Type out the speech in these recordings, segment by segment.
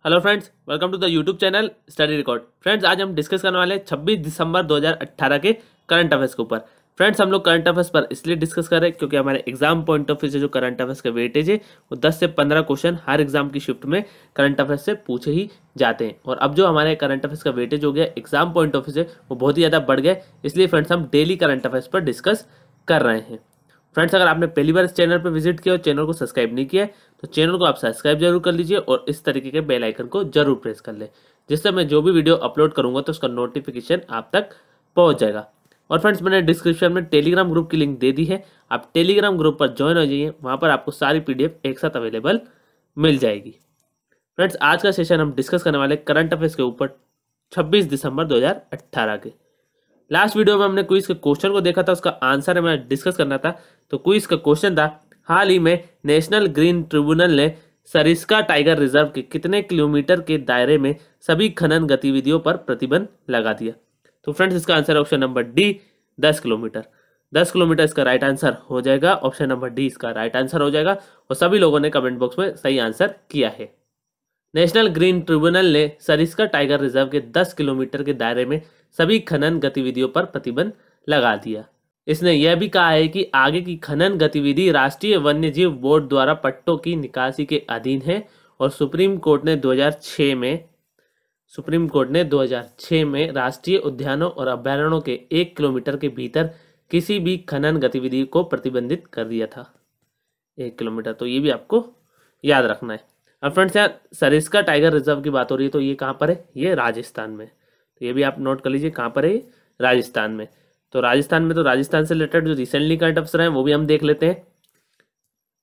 Hello friends, welcome to the YouTube channel study record. Friends, आज हम discuss करने वाले हैं 26 दिसंबर 2018 के करंट अफेयर्स के ऊपर। फ्रेंड्स, हम लोग करंट अफेयर्स पर इसलिए डिस्कस कर रहे हैं क्योंकि हमारे एग्जाम पॉइंट ऑफ व्यू से जो करंट अफेयर्स का वेटेज है वो 10 से 15 क्वेश्चन हर एग्जाम की शिफ्ट में करंट अफेयर्स से पूछे ही जाते हैं। और अब जो हमारे करंट अफेयर्स का वेटेज हो गया एग्जाम पॉइंट ऑफ व्यू से वो बहुत ही ज़्यादा बढ़ गया, इसलिए फ्रेंड्स हम डेली करंट अफेयर्स पर डिस्कस कर रहे हैं। फ्रेंड्स, अगर आपने पहली बार इस चैनल पर विजिट किया और चैनल को सब्सक्राइब नहीं किया है तो चैनल को आप सब्सक्राइब जरूर कर लीजिए और इस तरीके के बेल आइकन को जरूर प्रेस कर ले, जिससे मैं जो भी वीडियो अपलोड करूंगा तो उसका नोटिफिकेशन आप तक पहुंच जाएगा। और फ्रेंड्स, मैंने डिस्क्रिप्शन में टेलीग्राम ग्रुप की लिंक दे दी है, आप टेलीग्राम ग्रुप पर ज्वाइन हो जाइए, वहां पर आपको सारी पीडीएफ एक साथ अवेलेबल मिल जाएगी। फ्रेंड्स, आज का सेशन हम डिस्कस करने वाले करंट अफेयर्स के ऊपर 26 दिसंबर 2018 के। लास्ट वीडियो में हमने क्विज के क्वेश्चन को देखा था, उसका आंसर हमें डिस्कस करना था। तो क्विज का क्वेश्चन था, हाल ही में नेशनल ग्रीन ट्रिब्यूनल ने सरिस्का टाइगर रिजर्व के कितने किलोमीटर के दायरे में सभी खनन गतिविधियों पर प्रतिबंध लगा दिया। तो फ्रेंड्स, इसका आंसर है option number D, 10 kilometre. 10 kilometre इसका राइट आंसर हो जाएगा। ऑप्शन नंबर डी इसका राइट आंसर हो जाएगा और सभी लोगों ने कमेंट बॉक्स में सही आंसर किया है। नेशनल ग्रीन ट्रिब्यूनल ने सरिस्का टाइगर रिजर्व के 10 किलोमीटर के दायरे में सभी खनन गतिविधियों पर प्रतिबंध लगा दिया। इसने यह भी कहा है कि आगे की खनन गतिविधि राष्ट्रीय वन्यजीव बोर्ड द्वारा पट्टों की निकासी के अधीन है और सुप्रीम कोर्ट ने 2006 में राष्ट्रीय उद्यानों और अभयारण्यों के 1 किलोमीटर के भीतर किसी भी खनन गतिविधि को प्रतिबंधित कर दिया था। 1 किलोमीटर, तो ये भी आपको याद रखना है। अब फ्रेंड्स, यहाँ सरिस्का टाइगर रिजर्व की बात हो रही है, तो ये कहाँ पर है? ये राजस्थान में। तो ये भी आप नोट कर लीजिए, कहाँ पर है? राजस्थान में। तो राजस्थान से रिलेटेड जो रिसेंटली करंट अफेयर्स हैं वो भी हम देख लेते हैं।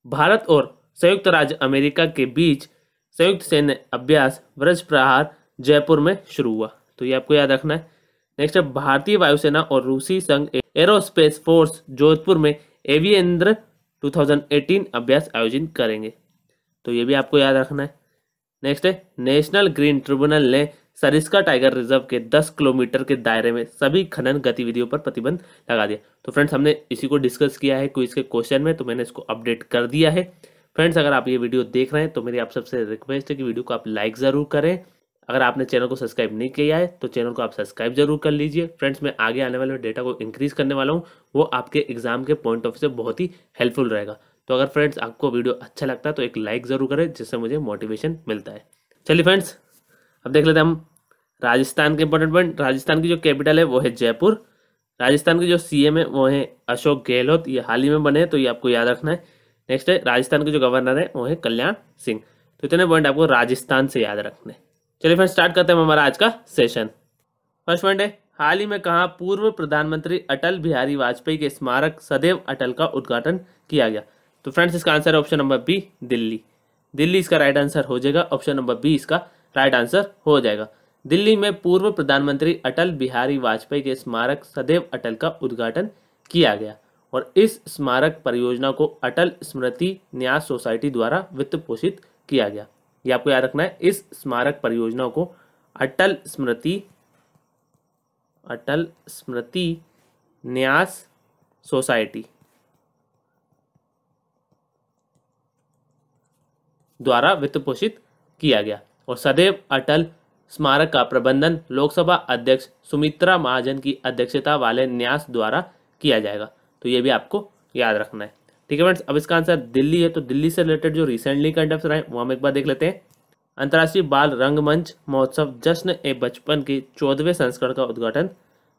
भारत और संयुक्त राज्य अमेरिका के बीच संयुक्त सैन्य अभ्यास वज्र प्रहार जयपुर में शुरू हुआ। तो ये आपको याद रखना है। नेक्स्ट है, भारतीय वायुसेना और रूसी संघ एरोस्पेस फोर्स जोधपुर में एविएन्द्र 2018 अभ्यास आयोजित करेंगे। तो ये भी आपको याद रखना है। नेक्स्ट है, नेशनल ग्रीन ट्रिब्यूनल ने सरिस्का टाइगर रिजर्व के 10 किलोमीटर के दायरे में सभी खनन गतिविधियों पर प्रतिबंध लगा दिया। तो फ्रेंड्स, हमने इसी को डिस्कस किया है क्विज के क्वेश्चन में, तो मैंने इसको अपडेट कर दिया है। फ्रेंड्स, अगर आप ये वीडियो देख रहे हैं तो मेरी आप सबसे रिक्वेस्ट है कि वीडियो को आप लाइक ज़रूर करें। अगर आपने चैनल को सब्सक्राइब नहीं किया है तो चैनल को आप सब्सक्राइब जरूर कर लीजिए। फ्रेंड्स, मैं आगे आने वाले डेटा को इंक्रीज करने वाला हूँ, वो आपके एग्जाम के पॉइंट ऑफ व्यू से बहुत ही हेल्पफुल रहेगा। तो अगर फ्रेंड्स आपको वीडियो अच्छा लगता है तो एक लाइक ज़रूर करें, जिससे मुझे मोटिवेशन मिलता है। चलिए फ्रेंड्स, अब देख लेते हैं हम राजस्थान के इंपॉर्टेंट पॉइंट। राजस्थान की जो कैपिटल है वो है जयपुर। राजस्थान के जो सीएम है वो है अशोक गहलोत, ये हाल ही में बने हैं, तो ये आपको याद रखना है। नेक्स्ट है, राजस्थान के जो गवर्नर है वो है कल्याण सिंह। तो इतने पॉइंट आपको राजस्थान से याद रखने। चलिए फ्रेंड्स, स्टार्ट करते हैं हमारा आज का सेशन। फर्स्ट पॉइंट है, हाल ही में कहाँ पूर्व प्रधानमंत्री अटल बिहारी वाजपेयी के स्मारक सदैव अटल का उद्घाटन किया गया। तो फ्रेंड्स, इसका आंसर है option number B, Delhi. Delhi इसका राइट आंसर हो जाएगा। ऑप्शन नंबर बी इसका राइट आंसर हो जाएगा। दिल्ली में पूर्व प्रधानमंत्री अटल बिहारी वाजपेयी के स्मारक सदैव अटल का उद्घाटन किया गया और इस स्मारक परियोजना को अटल स्मृति न्यास सोसाइटी द्वारा वित्त पोषित किया गया। ये आपको याद रखना है। इस स्मारक परियोजना को अटल स्मृति न्यास सोसाइटी द्वारा वित्त पोषित किया गया और सदैव अटल स्मारक का प्रबंधन लोकसभा अध्यक्ष सुमित्रा महाजन की अध्यक्षता वाले न्यास द्वारा किया जाएगा। तो ये भी आपको याद रखना है। ठीक है फ्रेंड्स, अब इसका आंसर दिल्ली है। तो दिल्ली से रिलेटेड जो रिसेंटली करंट अफेयर है वो हम एक बार देख लेते हैं। अंतर्राष्ट्रीय बाल रंगमंच महोत्सव जश्न ए बचपन के 14वें संस्करण का उद्घाटन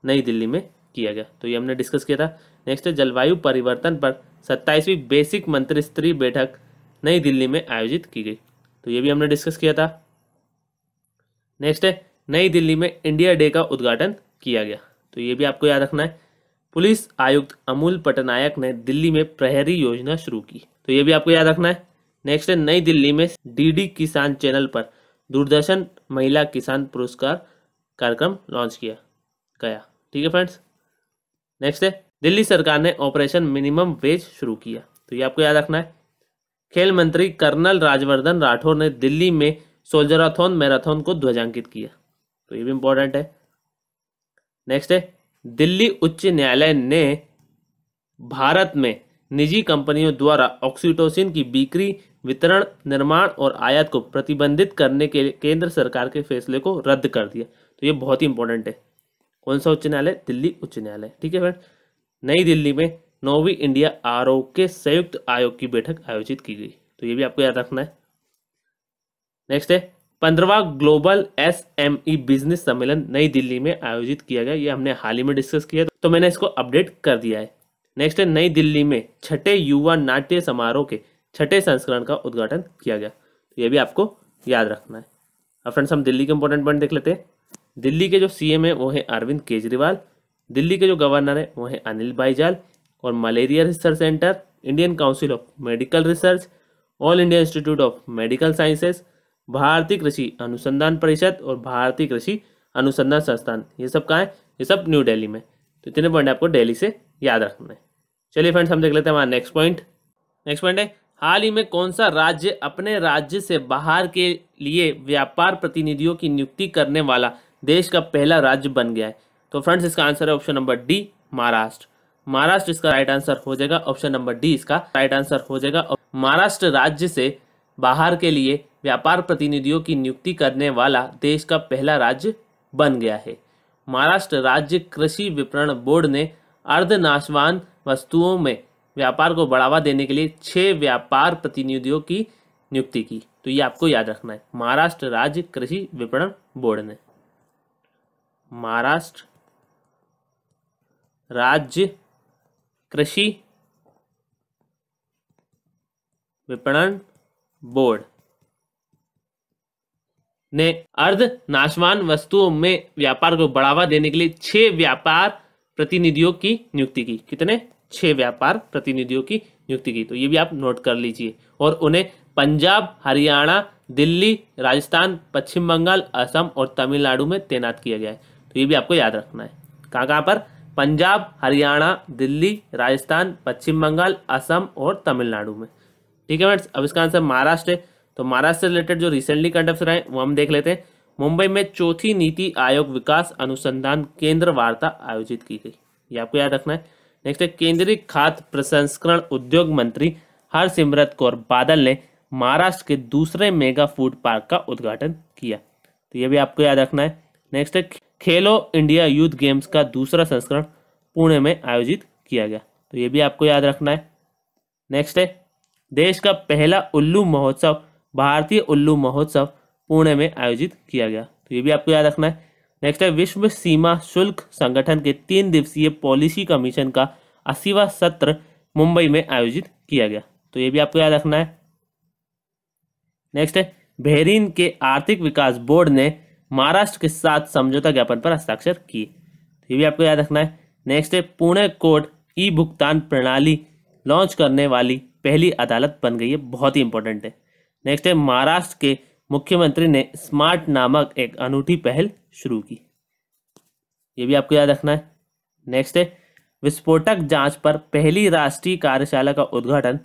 नई दिल्ली में किया गया। तो ये हमने डिस्कस किया था। नेक्स्ट है, जलवायु परिवर्तन पर 27वीं बेसिक मंत्रिस्तरीय बैठक नई दिल्ली में आयोजित की गई। तो ये भी हमने डिस्कस किया था। नेक्स्ट है, नई दिल्ली में इंडिया डे का उद्घाटन किया गया। तो ये भी आपको याद रखना है। पुलिस आयुक्त अमूल पटनायक ने दिल्ली में प्रहरी योजना शुरू की। तो ये भी आपको याद रखना है। नेक्स्ट है, नई दिल्ली में डीडी किसान चैनल पर दूरदर्शन महिला किसान पुरस्कार कार्यक्रम लॉन्च किया गया। ठीक है फ्रेंड्स। नेक्स्ट है, दिल्ली सरकार ने ऑपरेशन मिनिमम वेज शुरू किया। तो ये आपको याद रखना है। खेल मंत्री कर्नल राज्यवर्धन राठौर ने दिल्ली में सोल्जराथन मैराथन को ध्वजांकित किया। तो ये भी इंपॉर्टेंट है। नेक्स्ट है, दिल्ली उच्च न्यायालय ने भारत में निजी कंपनियों द्वारा ऑक्सीटोसिन की बिक्री वितरण, निर्माण और आयात को प्रतिबंधित करने के केंद्र सरकार के फैसले को रद्द कर दिया। तो ये बहुत ही इंपॉर्टेंट है। कौन सा उच्च न्यायालय? दिल्ली उच्च न्यायालय। ठीक है फ्रेंड। नई दिल्ली में 9वीं इंडिया आरोग्य संयुक्त आयोग की बैठक आयोजित की गई। तो ये भी आपको याद रखना है। नेक्स्ट है 15वां ग्लोबल SME बिजनेस सम्मेलन नई दिल्ली में आयोजित किया गया। ये हमने हाल ही में डिस्कस किया, तो मैंने इसको अपडेट कर दिया है। नेक्स्ट है नई दिल्ली में 6ठे युवा नाट्य समारोह के 6ठे संस्करण का उद्घाटन किया गया। तो ये भी आपको याद रखना है। अब फ्रेंड्स हम दिल्ली के इंपॉर्टेंट पॉइंट देख लेते हैं। दिल्ली के जो CM है वो है अरविंद केजरीवाल। दिल्ली के जो गवर्नर है वो है अनिल बाईजाल। और malaria research centre, Indian council of medical research, all India institute of medical sciences, भारतीय कृषि अनुसंधान परिषद और भारतीय कृषि अनुसंधान संस्थान, ये सब कहाँ है? ये सब न्यू दिल्ली में। तो इतने पॉइंट आपको दिल्ली से याद रखना है। चलिए फ्रेंड्स हम देख लेते हैं हमारा नेक्स्ट पॉइंट। नेक्स्ट पॉइंट है हाल ही में कौन सा राज्य अपने राज्य से बाहर के लिए व्यापार प्रतिनिधियों की नियुक्ति करने वाला देश का पहला राज्य बन गया है? तो फ्रेंड्स इसका आंसर है option number D, Maharashtra. Maharashtra इसका राइट आंसर हो जाएगा। ऑप्शन नंबर डी इसका राइट आंसर हो जाएगा। महाराष्ट्र राज्य से बाहर के लिए व्यापार प्रतिनिधियों की नियुक्ति करने वाला देश का पहला राज्य बन गया है। महाराष्ट्र राज्य कृषि विपणन बोर्ड ने अर्धनाशवान वस्तुओं में व्यापार को बढ़ावा देने के लिए 6 व्यापार प्रतिनिधियों की नियुक्ति की। तो ये आपको याद रखना है। महाराष्ट्र राज्य कृषि विपणन बोर्ड ने, महाराष्ट्र राज्य कृषि विपणन बोर्ड ने अर्धनाशवान वस्तुओं में व्यापार को बढ़ावा देने के लिए 6 व्यापार प्रतिनिधियों की नियुक्ति की। कितने? 6 व्यापार प्रतिनिधियों की नियुक्ति की। तो ये भी आप नोट कर लीजिए। और उन्हें पंजाब, हरियाणा, दिल्ली, राजस्थान, पश्चिम बंगाल, असम और तमिलनाडु में तैनात किया गया है। तो ये भी आपको याद रखना है। कहाँ कहाँ पर? पंजाब, हरियाणा, दिल्ली, राजस्थान, पश्चिम बंगाल, असम और तमिलनाडु में। ठीक है फ्रेंड्स। अब इसका आंसर महाराष्ट्र है। तो महाराष्ट्र से रिलेटेड जो रिसेंटली करंट अफेयर है वो हम देख लेते हैं। मुंबई में 4थी नीति आयोग विकास अनुसंधान केंद्र वार्ता आयोजित की गई। ये आपको याद रखना है। नेक्स्ट है केंद्रीय खाद्य प्रसंस्करण उद्योग मंत्री हरसिमरत कौर बादल ने महाराष्ट्र के दूसरे मेगा फूड पार्क का उद्घाटन किया। तो ये भी आपको याद रखना है। नेक्स्ट है खेलो इंडिया यूथ गेम्स का दूसरा संस्करण पुणे में आयोजित किया गया। तो ये भी आपको याद रखना है। नेक्स्ट है देश का पहला उल्लू महोत्सव, भारतीय उल्लू महोत्सव पुणे में आयोजित किया गया। तो ये भी आपको याद रखना है। नेक्स्ट है विश्व सीमा शुल्क संगठन के 3 दिवसीय पॉलिसी कमीशन का 80वां सत्र मुंबई में आयोजित किया गया। तो ये भी आपको याद रखना है। नेक्स्ट है बहरीन के आर्थिक विकास बोर्ड ने महाराष्ट्र के साथ समझौता ज्ञापन पर हस्ताक्षर किए। तो ये भी आपको याद रखना है। नेक्स्ट है पुणे कोर्ट ई भुगतान प्रणाली लॉन्च करने वाली पहली अदालत बन गई है। बहुत ही इंपॉर्टेंट है। नेक्स्ट है महाराष्ट्र के मुख्यमंत्री ने स्मार्ट नामक एक अनूठी पहल शुरू की। ये भी आपको याद रखना है। नेक्स्ट है विस्फोटक जांच पर पहली राष्ट्रीय कार्यशाला का उद्घाटन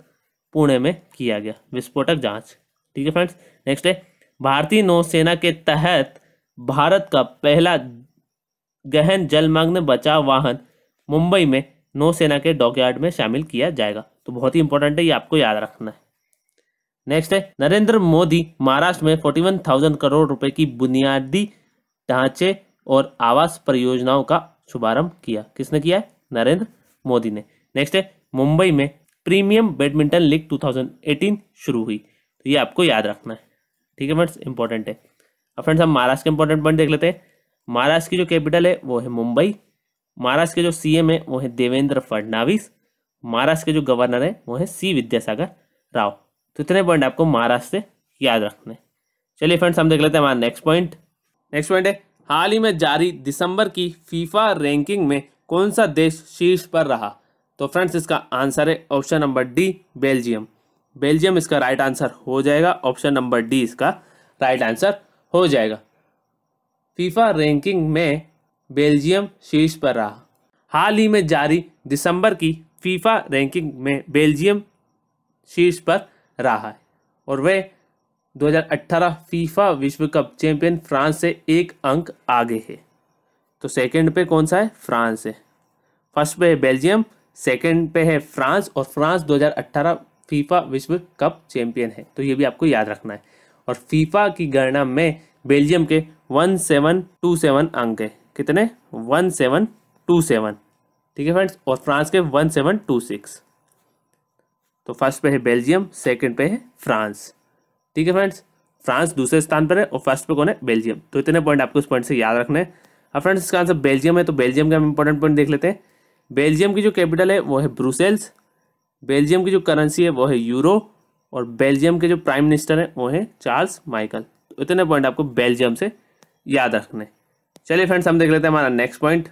पुणे में किया गया। विस्फोटक जांच। ठीक है फ्रेंड्स। नेक्स्ट है भारतीय नौसेना के तहत भारत का पहला गहन जलमग्न बचाव वाहन मुंबई में नौसेना के डॉकयार्ड में शामिल किया जाएगा। तो बहुत ही इंपॉर्टेंट है, ये आपको याद रखना है। नेक्स्ट है नरेंद्र मोदी महाराष्ट्र में 41,000 करोड़ रुपए की बुनियादी ढांचे और आवास परियोजनाओं का शुभारंभ किया। किसने किया है? नरेंद्र मोदी ने। नेक्स्ट है मुंबई में प्रीमियम बैडमिंटन लीग 2018 शुरू हुई। तो ये आपको याद रखना है। ठीक है फ्रेंड्स, इंपॉर्टेंट है। अब फ्रेंड्स हम महाराष्ट्र के इंपॉर्टेंट पॉइंट देख लेते हैं। महाराष्ट्र की जो कैपिटल है वो है मुंबई। महाराष्ट्र के जो CM है वो है देवेंद्र फडणवीस। महाराष्ट्र के जो गवर्नर है वो है C विद्यासागर राव। तो इतने पॉइंट आपको महाराष्ट्र से याद रखने। चलिए फ्रेंड्स हम देख लेते हैं हमारा नेक्स्ट पॉइंट। नेक्स्ट पॉइंट है हाल ही में जारी दिसंबर की फीफा रैंकिंग में कौन सा देश शीर्ष पर रहा? तो फ्रेंड्स इसका आंसर है option number D, Belgium. Belgium इसका राइट आंसर हो जाएगा। ऑप्शन नंबर डी इसका राइट आंसर हो जाएगा। फीफा रैंकिंग में बेल्जियम शीर्ष पर रहा। हाल ही में जारी दिसंबर की फीफा रैंकिंग में बेल्जियम शीर्ष पर रहा है और वह 2018 फीफा विश्व कप चैंपियन फ्रांस से 1 अंक आगे है। तो सेकंड पे कौन सा है? फ्रांस है। फर्स्ट पे है बेल्जियम, सेकंड पे है फ्रांस और फ्रांस 2018 फीफा विश्व कप चैंपियन है। तो ये भी आपको याद रखना है। और फीफा की गणना में बेल्जियम के 1727 अंक है। कितने? 1727। ठीक है फ्रेंड्स। और फ्रांस के 1726। तो फर्स्ट पे है बेल्जियम, सेकंड पे है फ्रांस। ठीक है फ्रेंड्स। फ्रांस दूसरे स्थान पर है और फर्स्ट पे कौन है? बेल्जियम। तो इतने पॉइंट आपको इस पॉइंट से याद रखने हैं। अब फ्रेंड्स इसका आंसर बेल्जियम है, तो बेल्जियम का हम इंपॉर्टेंट पॉइंट देख लेते हैं। बेल्जियम की जो कैपिटल है वो है ब्रुसेल्स। बेल्जियम की जो करेंसी है वो है यूरो। और बेल्जियम के जो प्राइम मिनिस्टर है वो है चार्ल्स माइकल। तो इतने पॉइंट आपको बेल्जियम से याद रखने। चलिए फ्रेंड्स हम देख लेते हैं हमारा नेक्स्ट पॉइंट।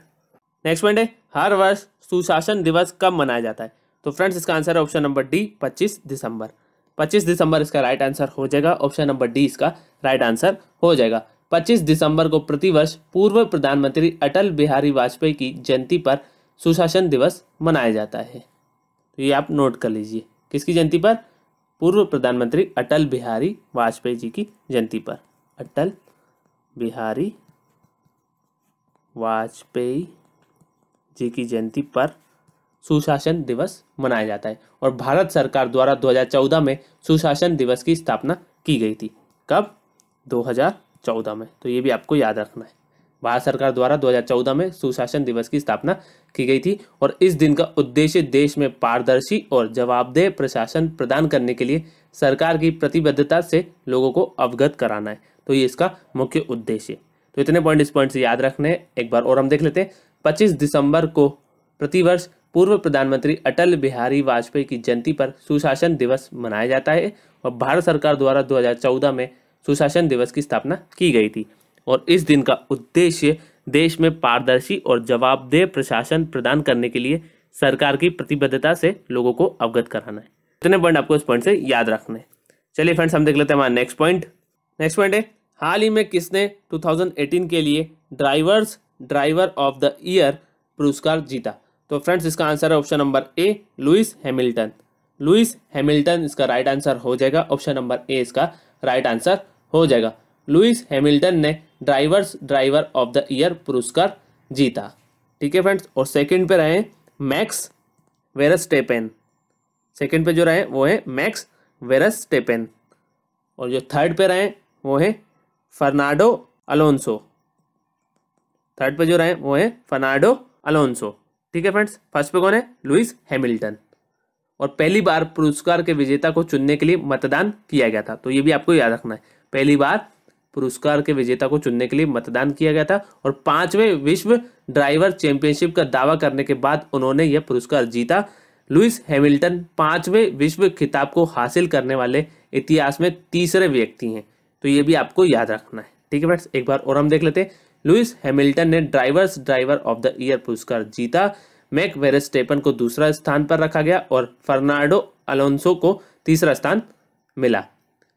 नेक्स्ट पॉइंट है हर वर्ष सुशासन दिवस कब मनाया जाता है? तो फ्रेंड्स इसका आंसर है ऑप्शन नंबर डी 25 दिसंबर। 25 दिसंबर इसका राइट आंसर हो जाएगा। ऑप्शन नंबर डी इसका राइट आंसर हो जाएगा। 25 दिसंबर को प्रतिवर्ष पूर्व प्रधानमंत्री अटल बिहारी वाजपेयी की जयंती पर सुशासन दिवस मनाया जाता है। तो ये आप नोट कर लीजिए। किसकी जयंती पर? पूर्व प्रधानमंत्री अटल बिहारी वाजपेयी जी की जयंती पर। अटल बिहारी वाजपेयी जी की जयंती पर सुशासन दिवस मनाया जाता है। और भारत सरकार द्वारा 2014 में सुशासन दिवस की स्थापना की गई थी। कब? 2014 में। तो ये भी आपको याद रखना है। भारत सरकार द्वारा 2014 में सुशासन दिवस की स्थापना की गई थी। और इस दिन का उद्देश्य देश में पारदर्शी और जवाबदेह प्रशासन प्रदान करने के लिए सरकार की प्रतिबद्धता से लोगों को अवगत कराना है। तो ये इसका मुख्य उद्देश्य। तो इतने पॉइंट इस पॉइंट से याद रखने हैं। एक बार और हम देख लेते हैं। 25 दिसंबर को प्रतिवर्ष पूर्व प्रधानमंत्री अटल बिहारी वाजपेयी की जयंती पर सुशासन दिवस मनाया जाता है। और भारत सरकार द्वारा 2014 में सुशासन दिवस की स्थापना की गई थी। और इस दिन का उद्देश्य देश में पारदर्शी और जवाबदेह प्रशासन प्रदान करने के लिए सरकार की प्रतिबद्धता से लोगों को अवगत कराना है। इतने पॉइंट आपको इस पॉइंट से याद रखने। चलिए फ्रेंड्स हम देख लेते हैं हमारा नेक्स्ट पॉइंट। नेक्स्ट पॉइंट है हाल ही में किसने 2018 के लिए ड्राइवर ऑफ द ईयर पुरस्कार जीता? तो फ्रेंड्स इसका आंसर है option number A Lewis Hamilton. Lewis Hamilton इसका राइट आंसर हो जाएगा। ऑप्शन नंबर ए इसका राइट आंसर हो जाएगा। लुइस हैमिल्टन ने ड्राइवर ऑफ द ईयर पुरस्कार जीता। ठीक है फ्रेंड्स। और सेकंड पे रहे मैक्स वेरस्टेपेन। सेकंड पे जो रहे वो है मैक्स वेरस्टेपेन। और जो थर्ड पे रहे वो है फर्नांडो अलोंसो। थर्ड पे जो रहे वो है फर्नांडो अलोंसो। ठीक है फ्रेंड्स। फर्स्ट पे कौन है? Lewis Hamilton. और पहली बार पुरस्कार के विजेता को चुनने के लिए मतदान किया गया था। तो ये भी आपको याद रखना है। पहली बार पुरस्कार के विजेता को चुनने के लिए मतदान किया गया था। और 5वें विश्व ड्राइवर चैंपियनशिप का दावा करने के बाद उन्होंने यह पुरस्कार जीता। लुइस हैमिल्टन 5वें विश्व खिताब को हासिल करने वाले इतिहास में तीसरे व्यक्ति हैं। तो ये भी आपको याद रखना है। ठीक है फ्रेंड्स। एक बार और हम देख लेते हैं। लुइस हैमिल्टन ने ड्राइवर ऑफ द ईयर पुरस्कार जीता। मैक वेरस्टेपन को दूसरा स्थान पर रखा गया और फर्नांडो अलोंसो को तीसरा स्थान मिला।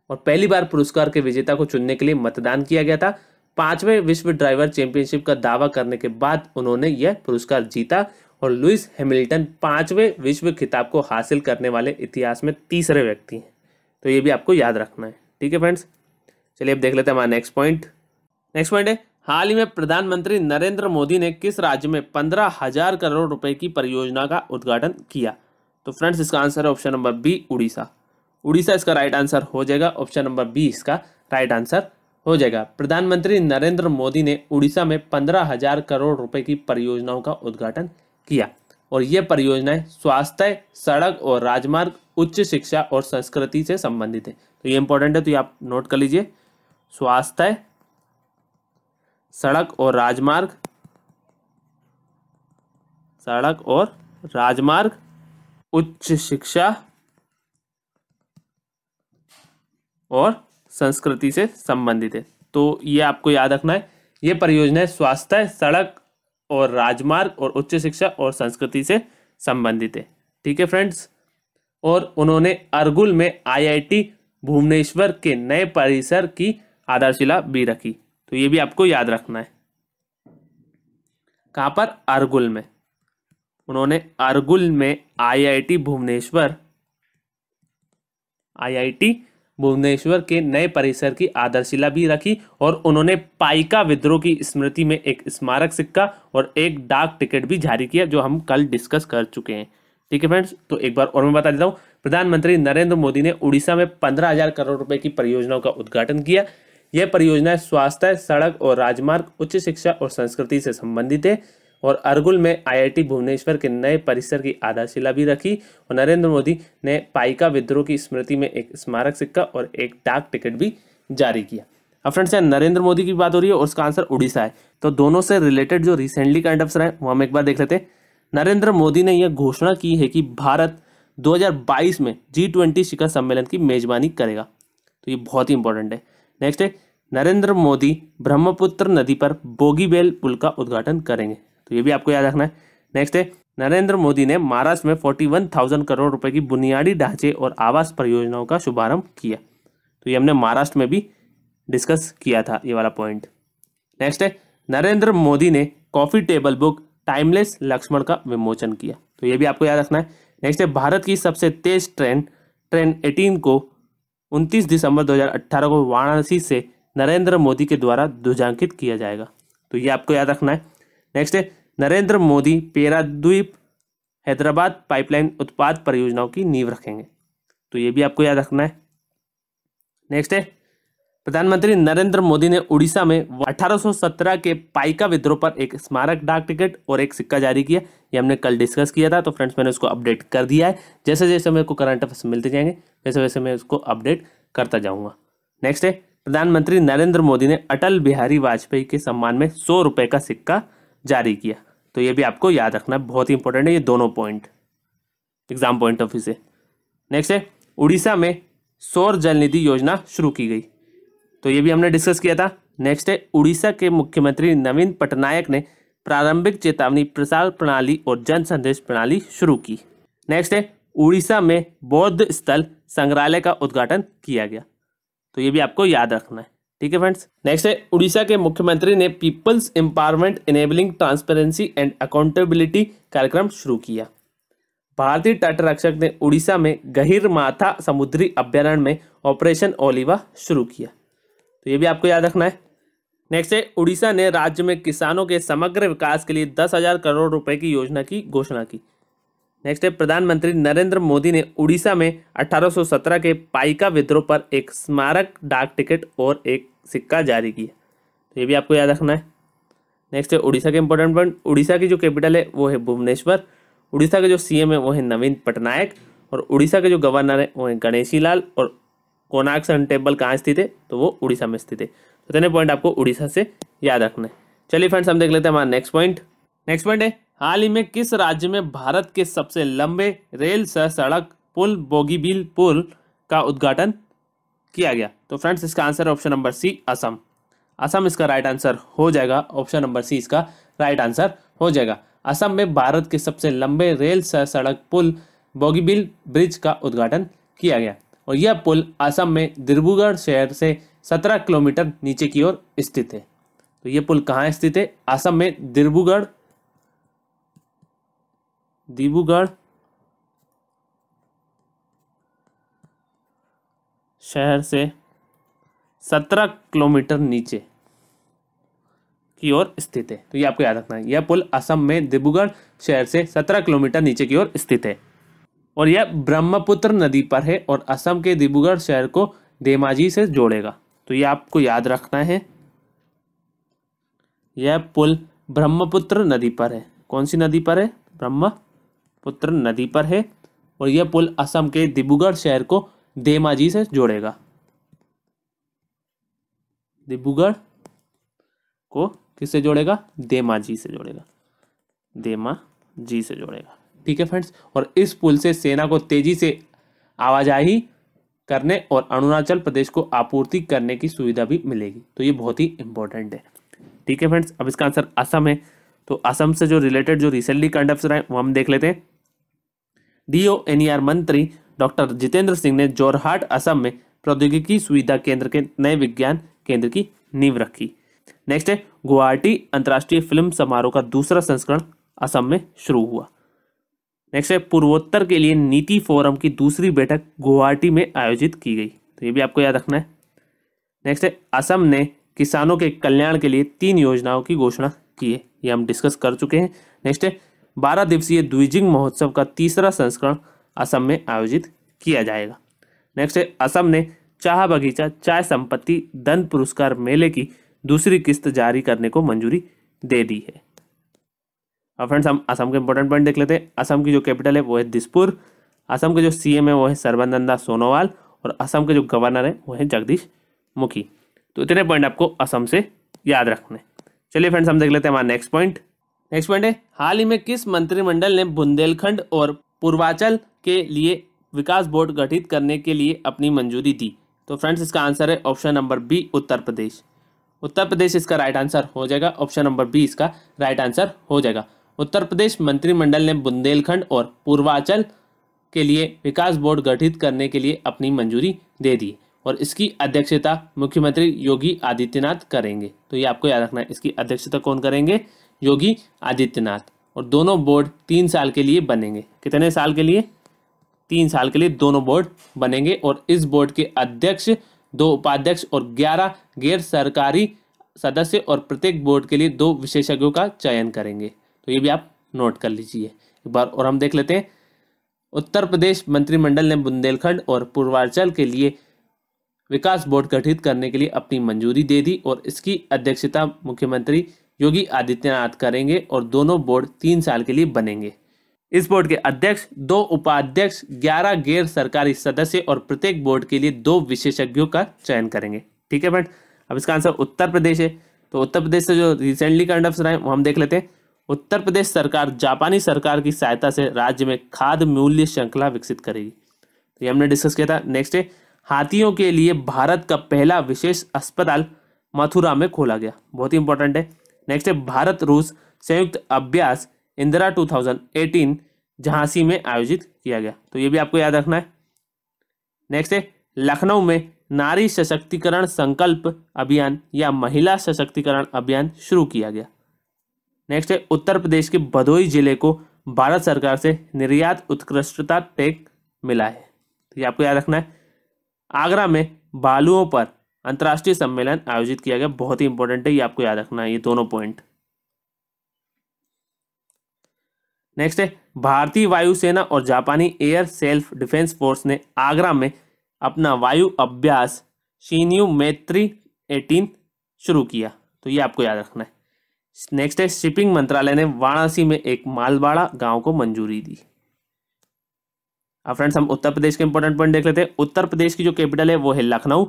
और पहली बार पुरस्कार के विजेता को चुनने के लिए मतदान किया गया था। 5वें विश्व ड्राइवर चैंपियनशिप का दावा करने के बाद उन्होंने यह पुरस्कार जीता। और लुइस हैमिल्टन 5वें विश्व खिताब को हासिल करने वाले इतिहास में तीसरे व्यक्ति हैं। तो ये भी आपको याद रखना है। ठीक है फ्रेंड्स। चलिए अब देख लेते हैं हमारा नेक्स्ट पॉइंट। नेक्स्ट पॉइंट है हाल ही में प्रधानमंत्री नरेंद्र मोदी ने किस राज्य में 15,000 करोड़ रुपए की परियोजना का उद्घाटन किया? तो फ्रेंड्स इसका आंसर है option number B Orissa. Orissa इसका राइट आंसर हो जाएगा। ऑप्शन नंबर बी इसका राइट आंसर हो जाएगा। प्रधानमंत्री नरेंद्र मोदी ने उड़ीसा में 15,000 करोड़ रुपए की परियोजनाओं का उद्घाटन किया। और ये परियोजनाएं स्वास्थ्य, सड़क और राजमार्ग, उच्च शिक्षा और संस्कृति से संबंधित है। तो ये इंपॉर्टेंट है, तो ये आप नोट कर लीजिए। स्वास्थ्य, सड़क और राजमार्ग, उच्च शिक्षा और संस्कृति से संबंधित है। तो ये आपको याद रखना है। ये परियोजनाएं स्वास्थ्य, सड़क और राजमार्ग और उच्च शिक्षा और संस्कृति से संबंधित है। ठीक है फ्रेंड्स। और उन्होंने अरगुल में IIT भुवनेश्वर के नए परिसर की आधारशिला भी रखी। तो ये भी आपको याद रखना है। कहां पर? अरगुल में। उन्होंने अरगुल में IIT भुवनेश्वर के नए परिसर की आधारशिला भी रखी। और उन्होंने पाइका विद्रोह की स्मृति में एक स्मारक सिक्का और एक डाक टिकट भी जारी किया, जो हम कल डिस्कस कर चुके हैं। ठीक है फ्रेंड्स। तो एक बार और मैं बता देता हूँ। प्रधानमंत्री नरेंद्र मोदी ने उड़ीसा में 15,000 करोड़ रुपए की परियोजनाओं का उद्घाटन किया। यह परियोजनाएं स्वास्थ्य, सड़क और राजमार्ग, उच्च शिक्षा और संस्कृति से संबंधित है। और अरगुल में IIT भुवनेश्वर के नए परिसर की आधारशिला भी रखी। और नरेंद्र मोदी ने पाइका विद्रोह की स्मृति में एक स्मारक सिक्का और एक डाक टिकट भी जारी किया। अब फ्रेंड्स, यहाँ नरेंद्र मोदी की बात हो रही है और उसका आंसर उड़ीसा है। तो दोनों से रिलेटेड जो रिसेंटली करंट अफेयर है वो हम एक बार देख लेते हैं। नरेंद्र मोदी ने यह घोषणा की है कि भारत 2022 में G20 शिखर सम्मेलन की मेजबानी करेगा। तो ये बहुत ही इंपॉर्टेंट है। नेक्स्ट है, नरेंद्र मोदी ब्रह्मपुत्र नदी पर बोगीबील पुल का उद्घाटन करेंगे। तो ये भी आपको याद रखना है। नेक्स्ट है, नरेंद्र मोदी ने महाराष्ट्र में 41,000 करोड़ रुपए की बुनियादी ढांचे और आवास परियोजनाओं का शुभारंभ किया। तो ये हमने महाराष्ट्र में भी डिस्कस किया था ये वाला पॉइंट। नेक्स्ट है, नरेंद्र मोदी ने coffee table book timeless Laxman का विमोचन किया। तो ये भी आपको याद रखना है। नेक्स्ट है, भारत की सबसे तेज ट्रेन 18 को 29 दिसंबर 2018 को वाराणसी से नरेंद्र मोदी के द्वारा ध्वजांकित किया जाएगा। तो ये आपको याद रखना है। नेक्स्ट है, नरेंद्र मोदी पेराद्वीप हैदराबाद पाइपलाइन उत्पाद परियोजनाओं की नींव रखेंगे। तो ये भी आपको याद रखना है। नेक्स्ट है, प्रधानमंत्री नरेंद्र मोदी ने उड़ीसा में 1817 के पाइका विद्रोह पर एक स्मारक डाक टिकट और एक सिक्का जारी किया। ये हमने कल डिस्कस किया था। तो फ्रेंड्स, मैंने उसको अपडेट कर दिया है। जैसे जैसे मेरे को करंट अफेयर्स मिलते जाएंगे वैसे वैसे मैं उसको अपडेट करता जाऊंगा। नेक्स्ट है, प्रधानमंत्री नरेंद्र मोदी ने अटल बिहारी वाजपेयी के सम्मान में 100 रुपए का सिक्का जारी किया। तो ये भी आपको याद रखना है, बहुत ही इंपॉर्टेंट है ये दोनों point exam point of view से। नेक्स्ट है, उड़ीसा में सौर जल निधि योजना शुरू की गई। तो ये भी हमने डिस्कस किया था। नेक्स्ट है, उड़ीसा के मुख्यमंत्री नवीन पटनायक ने प्रारंभिक चेतावनी प्रसार प्रणाली और जन संदेश प्रणाली शुरू की। नेक्स्ट है, उड़ीसा में बौद्ध स्थल संग्रहालय का उद्घाटन किया गया। तो ये भी आपको याद रखना है। ठीक है फ्रेंड्स। नेक्स्ट है, उड़ीसा के मुख्यमंत्री ने people's empowerment enabling transparency and accountability कार्यक्रम शुरू किया। भारतीय तट रक्षक ने उड़ीसा में गहीरमाथा समुद्री अभ्यारण्य में ऑपरेशन ओलिवा शुरू किया। तो ये भी आपको याद रखना है। नेक्स्ट है, उड़ीसा ने राज्य में किसानों के समग्र विकास के लिए 10,000 करोड़ रुपए की योजना की घोषणा की। नेक्स्ट है, प्रधानमंत्री नरेंद्र मोदी ने उड़ीसा में 1817 के पाइका विद्रोह पर एक स्मारक डाक टिकट और एक सिक्का जारी किया। तो ये भी आपको याद रखना है। नेक्स्ट है, उड़ीसा के इंपॉर्टेंट पॉइंट। उड़ीसा की जो कैपिटल है वो है भुवनेश्वर। उड़ीसा के जो CM है वो है नवीन पटनायक। और उड़ीसा के जो गवर्नर है वो है गणेशी लाल। और कोणार्क सन टेम्पल कहाँ स्थित है, तो वो उड़ीसा में स्थित है। तो इतने पॉइंट आपको उड़ीसा से याद रखना है। चलिए फ्रेंड्स, हम देख लेते हैं हमारा नेक्स्ट पॉइंट। नेक्स्ट पॉइंट है, हाल ही में किस राज्य में भारत के सबसे लंबे रेल सह सड़क पुल बोगीबील पुल का उद्घाटन किया गया? तो फ्रेंड्स, इसका answer option number C Assam. Assam इसका राइट आंसर हो जाएगा। ऑप्शन नंबर C इसका राइट आंसर हो जाएगा। असम में भारत के सबसे लंबे रेल सह सड़क पुल बोगीबील ब्रिज का उद्घाटन किया गया। और यह पुल असम में डिब्रूगढ़ शहर से 17 किलोमीटर नीचे की ओर स्थित है। तो यह पुल कहाँ स्थित है? असम में डिब्रूगढ़ शहर से 17 किलोमीटर नीचे की ओर स्थित है। तो ये आपको याद रखना है। यह पुल असम में डिब्रूगढ़ शहर से 17 किलोमीटर नीचे की ओर स्थित है और यह ब्रह्मपुत्र नदी पर है और असम के डिब्रूगढ़ शहर को धेमाजी से जोड़ेगा। तो ये आपको याद रखना है। यह पुल ब्रह्मपुत्र नदी पर है। कौन सी नदी पर है? ब्रह्मपुत्र नदी पर है और यह पुल असम के डिब्रूगढ़ शहर को धेमाजी से जोड़ेगा। डिब्रूगढ़ को किससे जोड़ेगा? धेमाजी से जोड़ेगा। धेमाजी से जोड़ेगा। ठीक है फ्रेंड्स। और इस पुल से सेना को तेजी से आवाजाही करने और अरुणाचल प्रदेश को आपूर्ति करने की सुविधा भी मिलेगी। तो ये बहुत ही इंपॉर्टेंट है। ठीक है फ्रेंड्स। अब इसका आंसर असम है। तो असम से जो रिलेटेड जो रिसेंटली करंट अफेयर है वो हम देख लेते हैं। DONER मंत्री डॉक्टर जितेंद्र सिंह ने जोरहाट असम में प्रौद्योगिकी सुविधा केंद्र के नए विज्ञान केंद्र की नींव रखी। नेक्स्ट है, गुवाहाटी अंतर्राष्ट्रीय फिल्म समारोह का दूसरा संस्करण असम में शुरू हुआ। नेक्स्ट है, पूर्वोत्तर के लिए नीति फोरम की दूसरी बैठक गुवाहाटी में आयोजित की गई। तो ये भी आपको याद रखना है। नेक्स्ट है, असम ने किसानों के कल्याण के लिए 3 योजनाओं की घोषणा की है। ये हम डिस्कस कर चुके हैं। नेक्स्ट है, 12 दिवसीय द्विजिंग महोत्सव का तीसरा संस्करण असम में आयोजित किया जाएगा। नेक्स्ट है असम ने चाह बगीचा चाय संपत्ति धन पुरस्कार मेले की दूसरी किस्त जारी करने को मंजूरी दे दी है। अब फ्रेंड्स हम असम के इंपॉर्टेंट पॉइंट देख लेते हैं। असम की जो कैपिटल है वो है दिसपुर, असम के जो सीएम है वो है सर्बानंद सोनोवाल और असम के जो गवर्नर है वो है जगदीश मुखी। तो इतने पॉइंट आपको असम से याद रखने। चलिए फ्रेंड्स हम देख लेते हैं हमारा नेक्स्ट पॉइंट। नेक्स्ट पॉइंट है हाल ही में किस मंत्रिमंडल ने बुंदेलखंड और पूर्वांचल के लिए विकास बोर्ड गठित करने के लिए अपनी मंजूरी दी? तो फ्रेंड्स इसका आंसर है option number B, Uttar Pradesh. Uttar Pradesh इसका राइट आंसर हो जाएगा। ऑप्शन नंबर बी इसका राइट आंसर हो जाएगा। उत्तर प्रदेश मंत्रिमंडल ने बुंदेलखंड और पूर्वांचल के लिए विकास बोर्ड गठित करने के लिए अपनी मंजूरी दे दी और इसकी अध्यक्षता मुख्यमंत्री योगी आदित्यनाथ करेंगे। तो ये आपको याद रखना है, इसकी अध्यक्षता कौन करेंगे? योगी आदित्यनाथ। और दोनों बोर्ड 3 साल के लिए बनेंगे। कितने साल के लिए? 3 साल के लिए दोनों बोर्ड बनेंगे और इस बोर्ड के अध्यक्ष, 2 उपाध्यक्ष और 11 गैर सरकारी सदस्य और प्रत्येक बोर्ड के लिए 2 विशेषज्ञों का चयन करेंगे। तो ये भी आप नोट कर लीजिए एक बार। और हम देख लेते हैं उत्तर प्रदेश मंत्रिमंडल ने बुंदेलखंड और पूर्वांचल के लिए विकास बोर्ड गठित करने के लिए अपनी मंजूरी दे दी और इसकी अध्यक्षता मुख्यमंत्री योगी आदित्यनाथ करेंगे और दोनों बोर्ड 3 साल के लिए बनेंगे। इस बोर्ड के अध्यक्ष, 2 उपाध्यक्ष, 11 गैर सरकारी सदस्य और प्रत्येक बोर्ड के लिए 2 विशेषज्ञों का चयन करेंगे। ठीक है फ्रेंड, अब इसका आंसर उत्तर प्रदेश है। तो उत्तर प्रदेश से जो रिसेंटली करंट अफेयर्स रहे वो हम देख लेते हैं। उत्तर प्रदेश सरकार जापानी सरकार की सहायता से राज्य में खाद्य मूल्य श्रृंखला विकसित करेगी। तो ये हमने डिस्कस किया था। नेक्स्ट है हाथियों के लिए भारत का पहला विशेष अस्पताल मथुरा में खोला गया। बहुत ही इंपॉर्टेंट है। नेक्स्ट है भारत रूस संयुक्त अभ्यास इंदिरा 2018 झांसी में आयोजित किया गया। तो ये भी आपको याद रखना है। नेक्स्ट है लखनऊ में नारी सशक्तिकरण संकल्प अभियान या महिला सशक्तिकरण अभियान शुरू किया गया। नेक्स्ट है उत्तर प्रदेश के भदोही जिले को भारत सरकार से निर्यात उत्कृष्टता टैग मिला है। तो ये आपको याद रखना है। आगरा में भालुओं पर अंतर्राष्ट्रीय सम्मेलन आयोजित किया गया। बहुत ही इंपॉर्टेंट है, ये आपको याद रखना है ये दोनों पॉइंट। नेक्स्ट है भारतीय वायुसेना और जापानी एयर सेल्फ डिफेंस फोर्स ने आगरा में अपना वायु अभ्यास शिन्यू मैत्री 18 शुरू किया। तो ये आपको याद रखना है। नेक्स्ट है शिपिंग मंत्रालय ने वाराणसी में एक मालवाड़ा गांव को मंजूरी दी। अब फ्रेंड्स हम उत्तर प्रदेश के इंपॉर्टेंट पॉइंट देख लेते हैं। उत्तर प्रदेश की जो कैपिटल है वो है लखनऊ,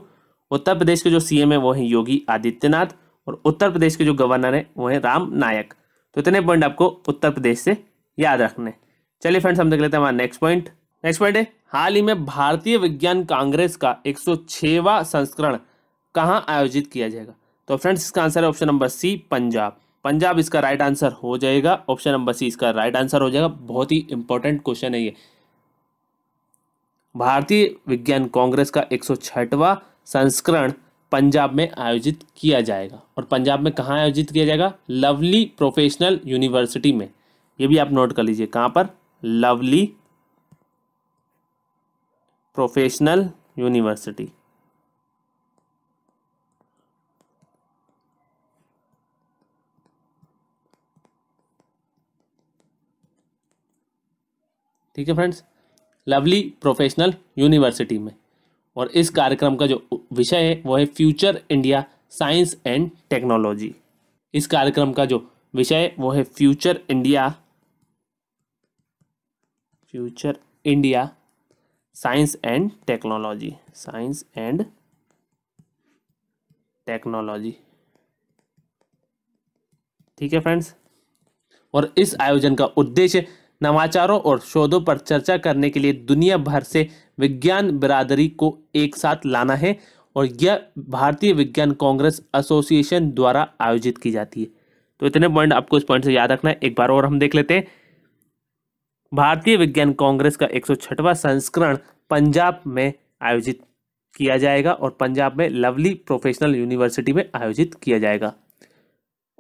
उत्तर प्रदेश के जो सीएम है वो है योगी आदित्यनाथ और उत्तर प्रदेश के जो गवर्नर है वो है राम नायक। तो इतने पॉइंट आपको उत्तर प्रदेश से याद रखने। चलिए फ्रेंड्स हम देख लेते हैं हमारा नेक्स्ट पॉइंट। नेक्स्ट पॉइंट है हाल ही में भारतीय विज्ञान कांग्रेस का 106वां संस्करण कहां आयोजित किया जाएगा? तो फ्रेंड्स इसका आंसर है option number C, Punjab. Punjab इसका राइट आंसर हो जाएगा। ऑप्शन नंबर सी इसका राइट आंसर हो जाएगा। बहुत ही इंपॉर्टेंट क्वेश्चन है ये। भारतीय विज्ञान कांग्रेस का 106वां संस्करण पंजाब में आयोजित किया जाएगा। और पंजाब में कहाँ आयोजित किया जाएगा? लवली प्रोफेशनल यूनिवर्सिटी में। ये भी आप नोट कर लीजिए, कहाँ पर? Lovely professional university. ठीक है फ्रेंड्स, लवली प्रोफेशनल यूनिवर्सिटी में। और इस कार्यक्रम का जो विषय है वो है future India science and technology. इस कार्यक्रम का जो विषय है वो है future India science and technology. Science and technology. ठीक है फ्रेंड्स, और इस आयोजन का उद्देश्य नवाचारों और शोधों पर चर्चा करने के लिए दुनिया भर से विज्ञान बिरादरी को एक साथ लाना है और यह भारतीय विज्ञान कांग्रेस एसोसिएशन द्वारा आयोजित की जाती है। तो इतने पॉइंट आपको इस पॉइंट से याद रखना है। एक बार और हम देख लेते हैं। भारतीय विज्ञान कांग्रेस का 106वां संस्करण पंजाब में आयोजित किया जाएगा और पंजाब में लवली प्रोफेशनल यूनिवर्सिटी में आयोजित किया जाएगा।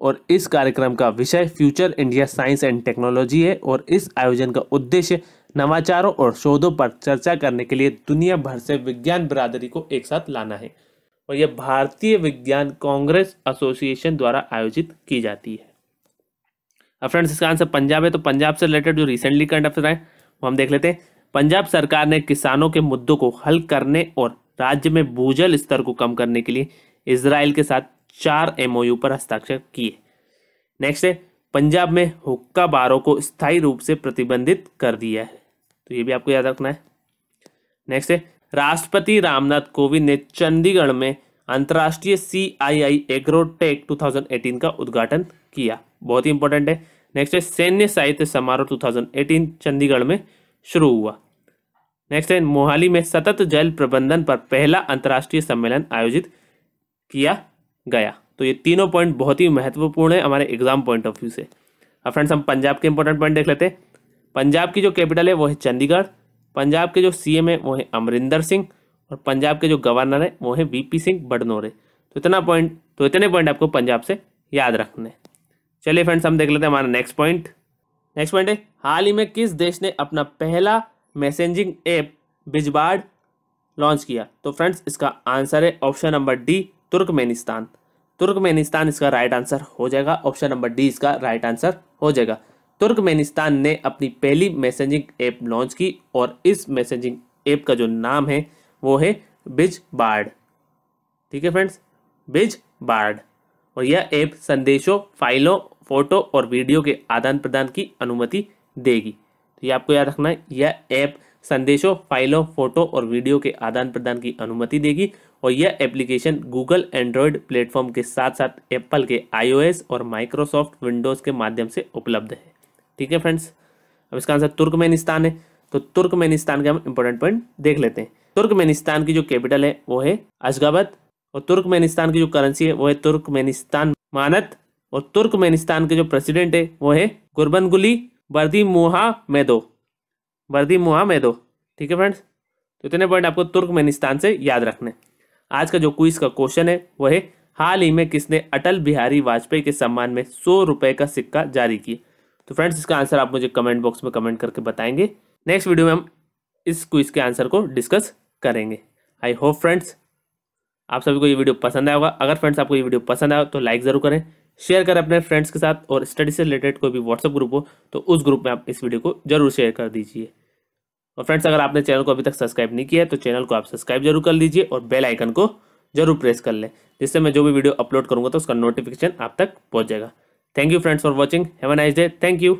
और इस कार्यक्रम का विषय future India science and technology है और इस आयोजन का उद्देश्य नवाचारों और शोधों पर चर्चा करने के लिए दुनिया भर से विज्ञान बिरादरी को एक साथ लाना है और यह भारतीय विज्ञान कांग्रेस एसोसिएशन द्वारा आयोजित की जाती है। अब फ्रेंड्स इसका आंसर पंजाब है। तो पंजाब से रिलेटेड जो रिसेंटली करंट अफेयर आए वो हम देख लेते हैं। पंजाब सरकार ने किसानों के मुद्दों को हल करने और राज्य में भूजल स्तर को कम करने के लिए इजराइल के साथ 4 MOU पर हस्ताक्षर किए। नेक्स्ट है, पंजाब में हुक्का बारों को स्थायी रूप से प्रतिबंधित कर दिया है, तो ये भी आपको याद रखना है। नेक्स्ट है, राष्ट्रपति रामनाथ कोविंद ने चंडीगढ़ में अंतर्राष्ट्रीय CII एग्रोटेक 2018 का उद्घाटन किया, बहुत ही इंपॉर्टेंट है। नेक्स्ट है, सैन्य साहित्य समारोह 2018 चंडीगढ़ में शुरू हुआ। नेक्स्ट है, मोहाली में सतत जल प्रबंधन पर पहला अंतर्राष्ट्रीय सम्मेलन आयोजित किया गया। तो ये तीनों पॉइंट बहुत ही महत्वपूर्ण है हमारे एग्जाम पॉइंट ऑफ व्यू से। अब फ्रेंड्स हम पंजाब के इंपॉर्टेंट पॉइंट देख लेते हैं। पंजाब की जो कैपिटल है वो है चंडीगढ़, पंजाब के जो CM है वो है अमरिंदर सिंह और पंजाब के जो गवर्नर है वो है VP सिंह बडनोरे। तो इतने पॉइंट आपको पंजाब से याद रखने। चलिए फ्रेंड्स हम देख लेते हैं हमारा नेक्स्ट पॉइंट है, हाल ही में किस देश ने अपना पहला मैसेजिंग ऐप बिजबार्ड लॉन्च किया? तो फ्रेंड्स इसका आंसर है option number D, Turkmenistan. Turkmenistan इसका राइट आंसर हो जाएगा, ऑप्शन नंबर D इसका राइट आंसर हो जाएगा। तुर्कमेनिस्तान ने अपनी पहली मैसेजिंग ऐप लॉन्च की और इस मैसेजिंग ऐप का जो नाम है वो है बिजबार्ड। ठीक है फ्रेंड्स, बिजबार्ड। और यह ऐप संदेशों, फाइलों, फोटो और वीडियो के आदान प्रदान की अनुमति देगी। तो ये आपको याद रखना है, यह ऐप संदेशों, फाइलों, फोटो और वीडियो के आदान प्रदान की अनुमति देगी और यह एप्लीकेशन गूगल एंड्रॉयड प्लेटफॉर्म के साथ साथ एप्पल के iOS और माइक्रोसॉफ्ट विंडोज़ के माध्यम से उपलब्ध है। ठीक है फ्रेंड्स, अब इसका आंसर तुर्कमेनिस्तान है। तो तुर्कमेनिस्तान के हम इंपॉर्टेंट पॉइंट देख लेते हैं। तुर्कमेनिस्तान की जो कैपिटल है वो है अशगाबत और तुर्कमेनिस्तान की जो करेंसी है वो है तुर्कमेनिस्तान मानत और तुर्कमेनिस्तान के जो प्रेसिडेंट है वो है गुरबनगुली बर्दीमुहामेदोव। ठीक है फ्रेंड्स, तो इतने पॉइंट आपको तुर्कमेनिस्तान से याद रखने। आज का जो क्विज का क्वेश्चन है वो है, हाल ही में किसने अटल बिहारी वाजपेयी के सम्मान में 100 रुपए का सिक्का जारी किया? तो फ्रेंड्स इसका आंसर आप मुझे कमेंट बॉक्स में कमेंट करके बताएंगे। नेक्स्ट वीडियो में हम इस क्विज के आंसर को डिस्कस करेंगे। आई होप फ्रेंड्स आप सभी को ये वीडियो पसंद आया होगा। अगर फ्रेंड्स आपको ये वीडियो पसंद आया तो लाइक ज़रूर करें, शेयर करें अपने फ्रेंड्स के साथ और स्टडी से रिलेटेड कोई भी व्हाट्सएप ग्रुप हो तो उस ग्रुप में आप इस वीडियो को जरूर शेयर कर दीजिए। और फ्रेंड्स अगर आपने चैनल को अभी तक सब्सक्राइब नहीं किया है तो चैनल को आप सब्सक्राइब जरूर कर लीजिए और बेल आइकन को जरूर प्रेस कर लें, जिससे मैं जो भी वीडियो अपलोड करूंगा तो उसका नोटिफिकेशन आप तक पहुंच जाएगा। Thank you friends for watching, have a nice day, thank you.